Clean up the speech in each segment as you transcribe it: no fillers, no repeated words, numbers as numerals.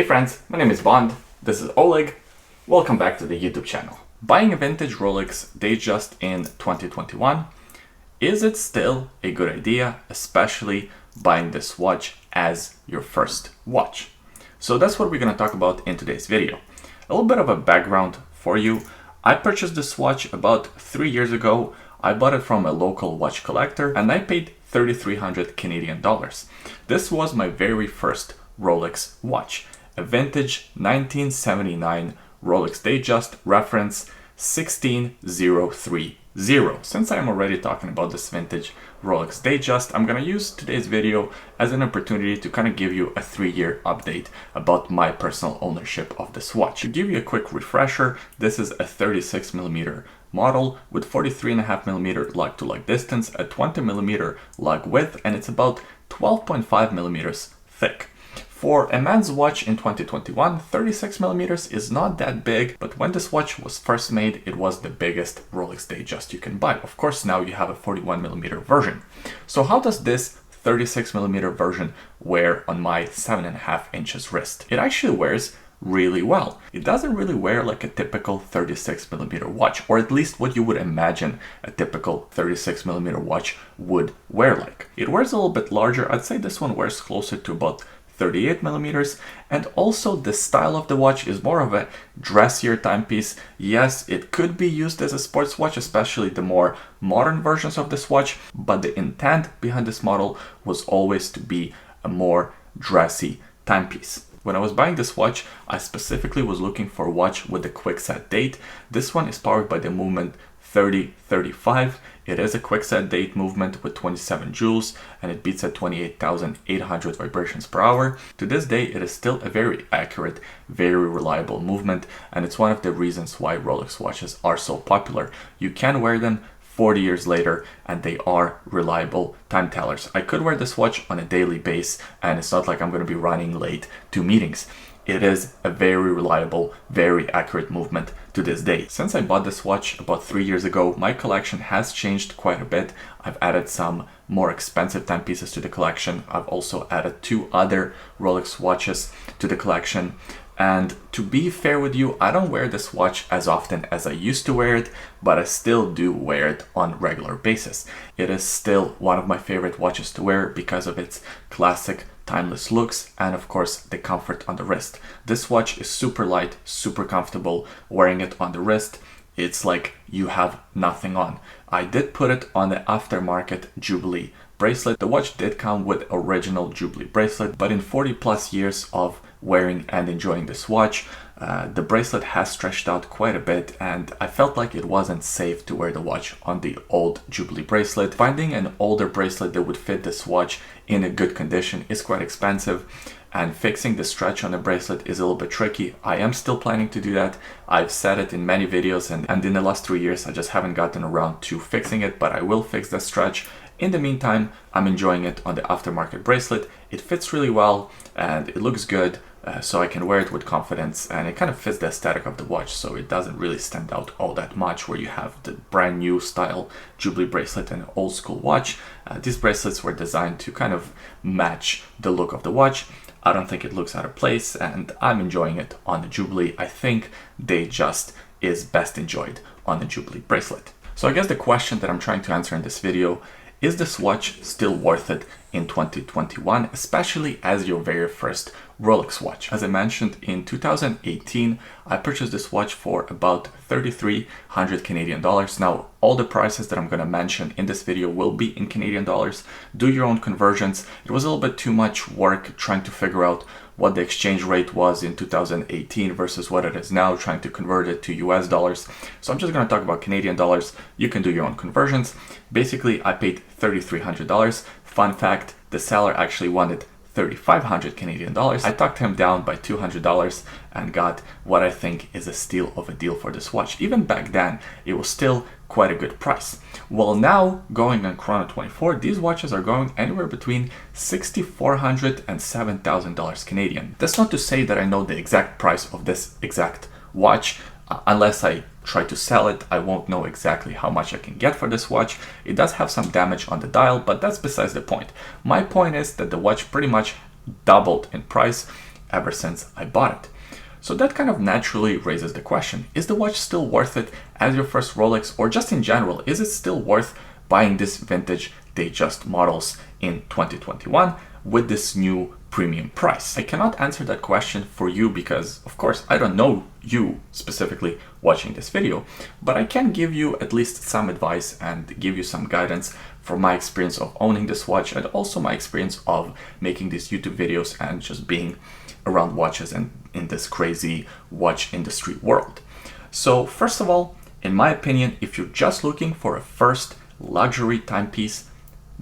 Hey friends, my name is Bond, this is Oleg, welcome back to the YouTube channel. Buying a vintage Rolex Datejust in 2021, is it still a good idea, especially buying this watch as your first watch? So that's what we're going to talk about in today's video. A little bit of a background for you. I purchased this watch about 3 years ago. I bought it from a local watch collector and I paid 3,300 Canadian dollars. This was my very first Rolex watch, a vintage 1979 Rolex Datejust reference 16030. Since I'm already talking about this vintage Rolex Datejust, I'm gonna use today's video as an opportunity to kind of give you a 3-year update about my personal ownership of this watch. To give you a quick refresher, this is a 36mm model with 43.5mm lug-to-lug distance, a 20mm lug width, and it's about 12.5mm thick. For a man's watch in 2021, 36mm is not that big, but when this watch was first made, it was the biggest Rolex Datejust you can buy. Of course, now you have a 41mm version. So how does this 36mm version wear on my 7.5 inches wrist? It actually wears really well. It doesn't really wear like a typical 36mm watch, or at least what you would imagine a typical 36mm watch would wear like. It wears a little bit larger. I'd say this one wears closer to about 38mm, and also the style of the watch is more of a dressier timepiece. Yes, it could be used as a sports watch, especially the more modern versions of this watch, but the intent behind this model was always to be a more dressy timepiece. When I was buying this watch, I specifically was looking for a watch with a quick set date. This one is powered by the movement 3035. It is a quick set date movement with 27 joules and it beats at 28,800 vibrations per hour. To this day, it is still a very accurate, very reliable movement, and it's one of the reasons why Rolex watches are so popular. You can wear them 40 years later and they are reliable time tellers. I could wear this watch on a daily basis and it's not like I'm going to be running late to meetings. It is a very reliable, very accurate movement to this day. Since I bought this watch about 3 years ago, my collection has changed quite a bit. I've added some more expensive timepieces to the collection. I've also added 2 other Rolex watches to the collection. And to be fair with you, I don't wear this watch as often as I used to wear it, but I still do wear it on a regular basis. It is still one of my favorite watches to wear because of its classic timeless looks and of course the comfort on the wrist. This watch is super light, super comfortable. Wearing it on the wrist, it's like you have nothing on. I did put it on the aftermarket Jubilee bracelet. The watch did come with original Jubilee bracelet, but in 40 plus years of wearing and enjoying this watch, the bracelet has stretched out quite a bit and I felt like it wasn't safe to wear the watch on the old Jubilee bracelet. Finding an older bracelet that would fit this watch in a good condition is quite expensive, and fixing the stretch on the bracelet is a little bit tricky. I am still planning to do that. I've said it in many videos and in the last 3 years I just haven't gotten around to fixing it, but I will fix the stretch. In the meantime, I'm enjoying it on the aftermarket bracelet. It fits really well and it looks good. So I can wear it with confidence and it kind of fits the aesthetic of the watch, so it doesn't really stand out all that much where you have the brand new style Jubilee bracelet and old school watch. These bracelets were designed to kind of match the look of the watch. I don't think it looks out of place and I'm enjoying it on the Jubilee. I think Datejust is best enjoyed on the Jubilee bracelet. So I guess the question that I'm trying to answer in this video, is this watch still worth it in 2021, especially as your very first Rolex watch? As I mentioned, in 2018, I purchased this watch for about 3,300 Canadian dollars. Now, all the prices that I'm going to mention in this video will be in Canadian dollars. Do your own conversions. It was a little bit too much work trying to figure out what the exchange rate was in 2018 versus what it is now, trying to convert it to US dollars. So I'm just going to talk about Canadian dollars. You can do your own conversions. Basically, I paid $3,300. Fun fact, the seller actually wanted 3,500 Canadian dollars. I talked him down by $200 and got what I think is a steal of a deal for this watch. Even back then, it was still quite a good price. Well, now going on Chrono 24, these watches are going anywhere between $6,400 and $7,000 Canadian. That's not to say that I know the exact price of this exact watch. Unless I try to sell it, I won't know exactly how much I can get for this watch. It does have some damage on the dial, but that's besides the point. My point is that the watch pretty much doubled in price ever since I bought it. So that kind of naturally raises the question, is the watch still worth it as your first Rolex, or just in general, is it still worth buying this vintage Datejust models in 2021 with this new premium price? I cannot answer that question for you because, of course, I don't know you specifically watching this video, but I can give you at least some advice and give you some guidance from my experience of owning this watch and also my experience of making these YouTube videos and just being around watches and in this crazy watch industry world. So first of all, in my opinion, if you're just looking for a first luxury timepiece,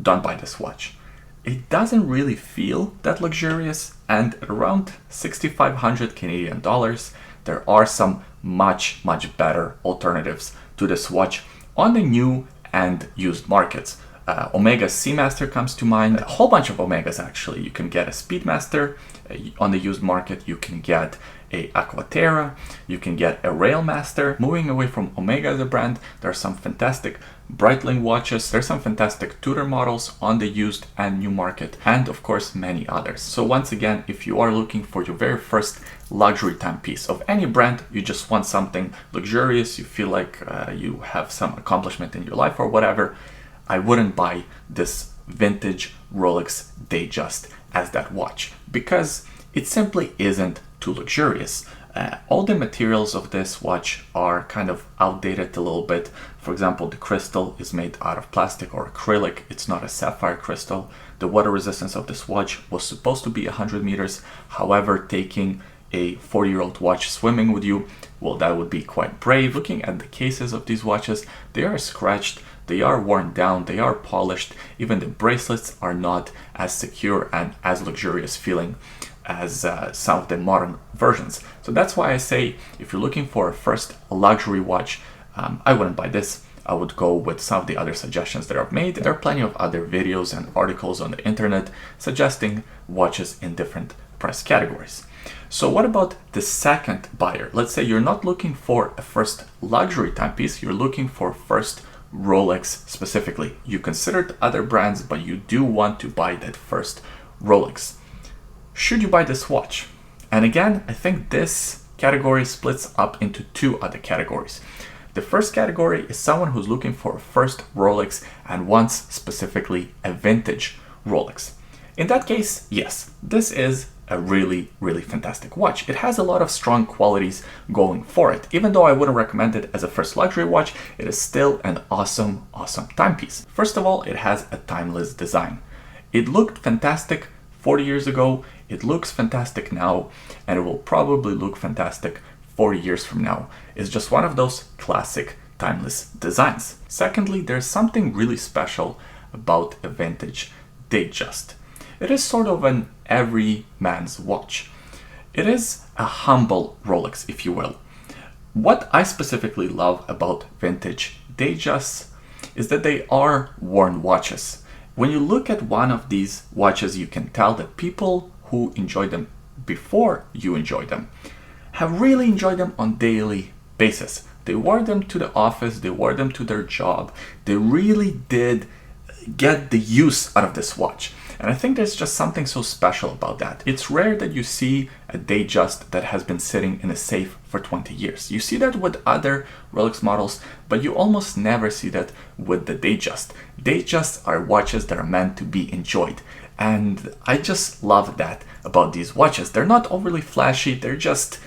don't buy this watch. It doesn't really feel that luxurious, and at around 6,500 Canadian dollars, there are some much better alternatives to this watch on the new and used markets. Omega Seamaster comes to mind, a whole bunch of Omegas actually. You can get a Speedmaster on the used market, you can get a Aquaterra, you can get a Railmaster. Moving away from Omega as a brand, there are some fantastic Breitling watches, there's some fantastic Tudor models on the used and new market, and of course many others. So once again, if you are looking for your very first luxury timepiece of any brand, you just want something luxurious, you feel like you have some accomplishment in your life or whatever, I wouldn't buy this vintage Rolex Datejust as that watch because it simply isn't too luxurious. All the materials of this watch are kind of outdated a little bit. For example, the crystal is made out of plastic or acrylic. It's not a sapphire crystal. The water resistance of this watch was supposed to be 100 meters. However, taking a 40-year-old watch swimming with you, well, that would be quite brave. Looking at the cases of these watches, they are scratched, they are worn down, they are polished. Even the bracelets are not as secure and as luxurious feeling as some of the modern versions. So that's why I say if you're looking for a first luxury watch, I wouldn't buy this. I would go with some of the other suggestions that I've made. There are plenty of other videos and articles on the internet suggesting watches in different price categories. So what about the second buyer? Let's say you're not looking for a first luxury timepiece, you're looking for first Rolex specifically. You considered other brands, but you do want to buy that first Rolex. Should you buy this watch? And again, I think this category splits up into two other categories. The first category is someone who's looking for a first Rolex and wants specifically a vintage Rolex. In that case, yes, this is a really fantastic watch. It has a lot of strong qualities going for it. Even though I wouldn't recommend it as a first luxury watch, it is still an awesome timepiece. First of all, it has a timeless design. It looked fantastic 40 years ago, it looks fantastic now, and it will probably look fantastic 40 years from now. It's just one of those classic timeless designs. Secondly, there's something really special about a vintage Datejust. It is sort of an everyman's watch. It is a humble Rolex, if you will. What I specifically love about vintage Datejusts is that they are worn watches. When you look at one of these watches, you can tell that people who enjoyed them before you enjoyed them have really enjoyed them on a daily basis. They wore them to the office, they wore them to their job. They really did get the use out of this watch. And I think there's just something so special about that. It's rare that you see a Datejust that has been sitting in a safe for 20 years. You see that with other Rolex models, but you almost never see that with the Datejust. Datejusts are watches that are meant to be enjoyed. And I just love that about these watches. They're not overly flashy, they're just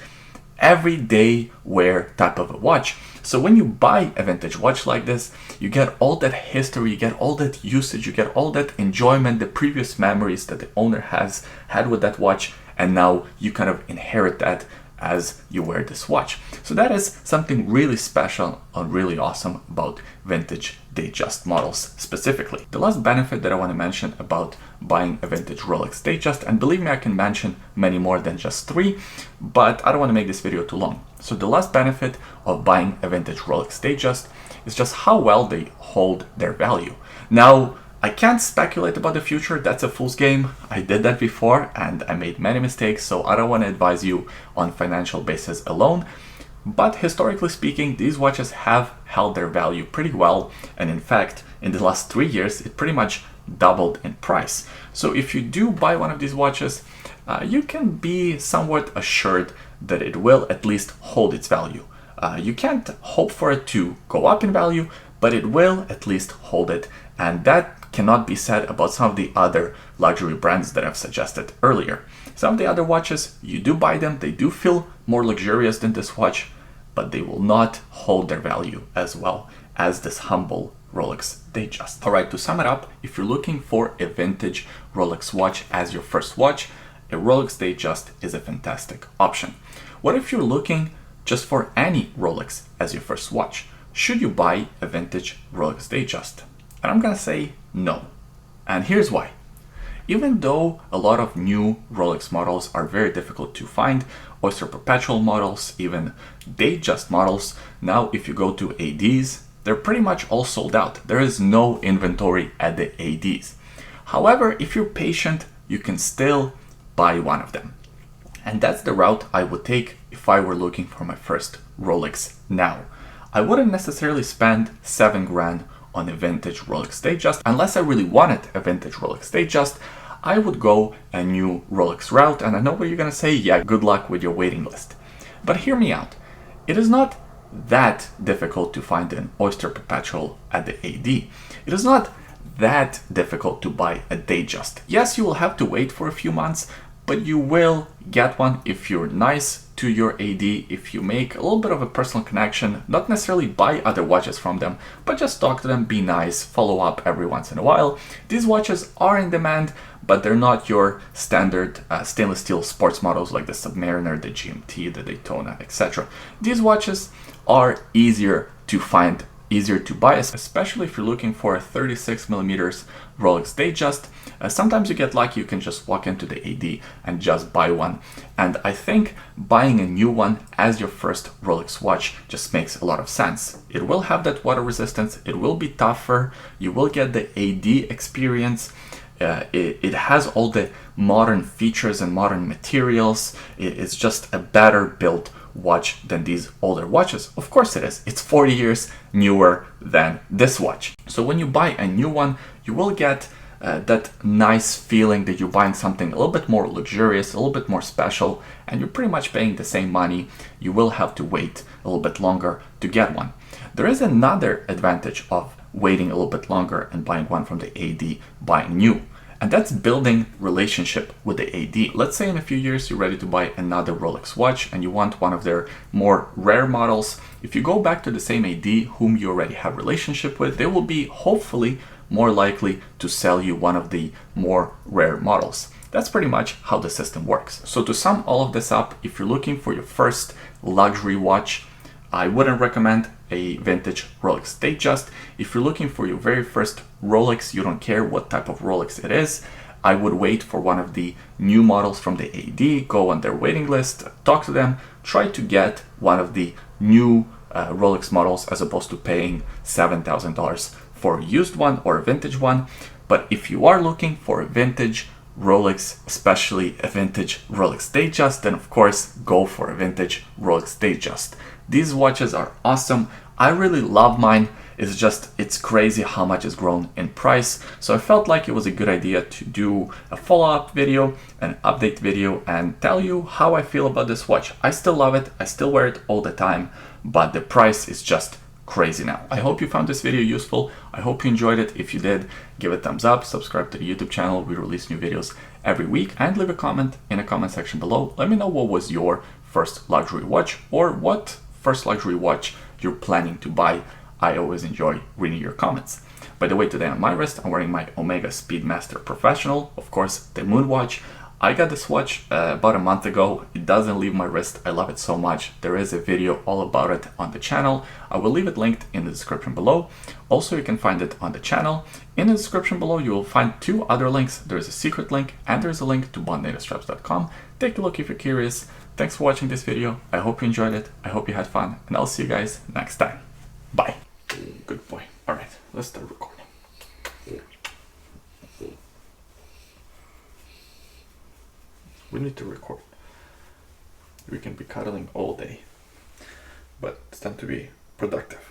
everyday wear type of a watch. So when you buy a vintage watch like this, you get all that history, you get all that usage, you get all that enjoyment, the previous memories that the owner has had with that watch, and now you kind of inherit that as you wear this watch. So that is something really special and really awesome about vintage Datejust models specifically. The last benefit that I want to mention about buying a vintage Rolex Datejust, and believe me, I can mention many more than just 3, but I don't want to make this video too long. So the last benefit of buying a vintage Rolex Datejust is just how well they hold their value. Now, I can't speculate about the future, that's a fool's game. I did that before and I made many mistakes, so I don't want to advise you on financial basis alone. But historically speaking, these watches have held their value pretty well, and in fact, in the last 3 years, it pretty much doubled in price. So if you do buy one of these watches, you can be somewhat assured that it will at least hold its value. You can't hope for it to go up in value, but it will at least hold it, and that cannot be said about some of the other luxury brands that I've suggested earlier. Some of the other watches, you do buy them, they do feel more luxurious than this watch, but they will not hold their value as well as this humble Rolex Datejust. Alright, to sum it up, if you're looking for a vintage Rolex watch as your first watch, a Rolex Datejust is a fantastic option. What if you're looking just for any Rolex as your first watch? Should you buy a vintage Rolex Datejust? And I'm gonna say no. And here's why. Even though a lot of new Rolex models are very difficult to find, Oyster Perpetual models, even Datejust models, now if you go to ADs, they're pretty much all sold out. There is no inventory at the ADs. However, if you're patient, you can still buy one of them. And that's the route I would take if I were looking for my first Rolex now. I wouldn't necessarily spend 7 grand on a vintage Rolex Datejust. Unless I really wanted a vintage Rolex Datejust, I would go a new Rolex route. And I know what you're gonna say, yeah, good luck with your waiting list. But hear me out. It is not that difficult to find an Oyster Perpetual at the AD. It is not that difficult to buy a Datejust. Yes, you will have to wait for a few months, but you will get one if you're nice to your AD, if you make a little bit of a personal connection, not necessarily buy other watches from them, but just talk to them, be nice, follow up every once in a while. These watches are in demand, but they're not your standard stainless steel sports models like the Submariner, the GMT, the Daytona, etc. These watches are easier to find, easier to buy, especially if you're looking for a 36mm Rolex Datejust. Sometimes you get lucky, you can just walk into the AD and just buy one. And I think buying a new one as your first Rolex watch just makes a lot of sense. It will have that water resistance, it will be tougher, you will get the AD experience. It has all the modern features and modern materials. It's just a better built watch than these older watches. Of course it is. It's 40 years newer than this watch. So when you buy a new one, you will get that nice feeling that you're buying something a little bit more luxurious, a little bit more special, and you're pretty much paying the same money. You will have to wait a little bit longer to get one. There is another advantage of waiting a little bit longer and buying one from the AD, buying new. And that's building relationship with the AD. Let's say in a few years you're ready to buy another Rolex watch and you want one of their more rare models. If you go back to the same AD whom you already have relationship with, they will be hopefully more likely to sell you one of the more rare models. That's pretty much how the system works. So to sum all of this up, if you're looking for your first luxury watch, I wouldn't recommend a vintage Rolex Datejust. If you're looking for your very first Rolex, you don't care what type of Rolex it is, I would wait for one of the new models from the AD, go on their waiting list, talk to them, try to get one of the new Rolex models as opposed to paying $7,000 for a used one or a vintage one. But if you are looking for a vintage Rolex, especially a vintage Rolex Datejust, then of course go for a vintage Rolex Datejust. These watches are awesome. I really love mine. It's crazy how much it's grown in price. So I felt like it was a good idea to do a follow-up video, an update video, and tell you how I feel about this watch. I still love it. I still wear it all the time, but the price is just crazy now. I hope you found this video useful. I hope you enjoyed it. If you did, give it a thumbs up, subscribe to the YouTube channel. We release new videos every week, and leave a comment in the comment section below. Let me know what was your first luxury watch or what first luxury watch you're planning to buy. I always enjoy reading your comments. By the way, today on my wrist, I'm wearing my Omega Speedmaster Professional, of course, the Moon watch. I got this watch about a month ago. It doesn't leave my wrist. I love it so much. There is a video all about it on the channel. I will leave it linked in the description below. Also, you can find it on the channel. In the description below, you will find 2 other links. There's a secret link and there's a link to bondnativestraps.com. Take a look if you're curious. Thanks for watching this video. I hope you enjoyed it. I hope you had fun, and I'll see you guys next time. Bye. Good boy. All right, let's start recording. We need to record. We can be cuddling all day, but it's time to be productive.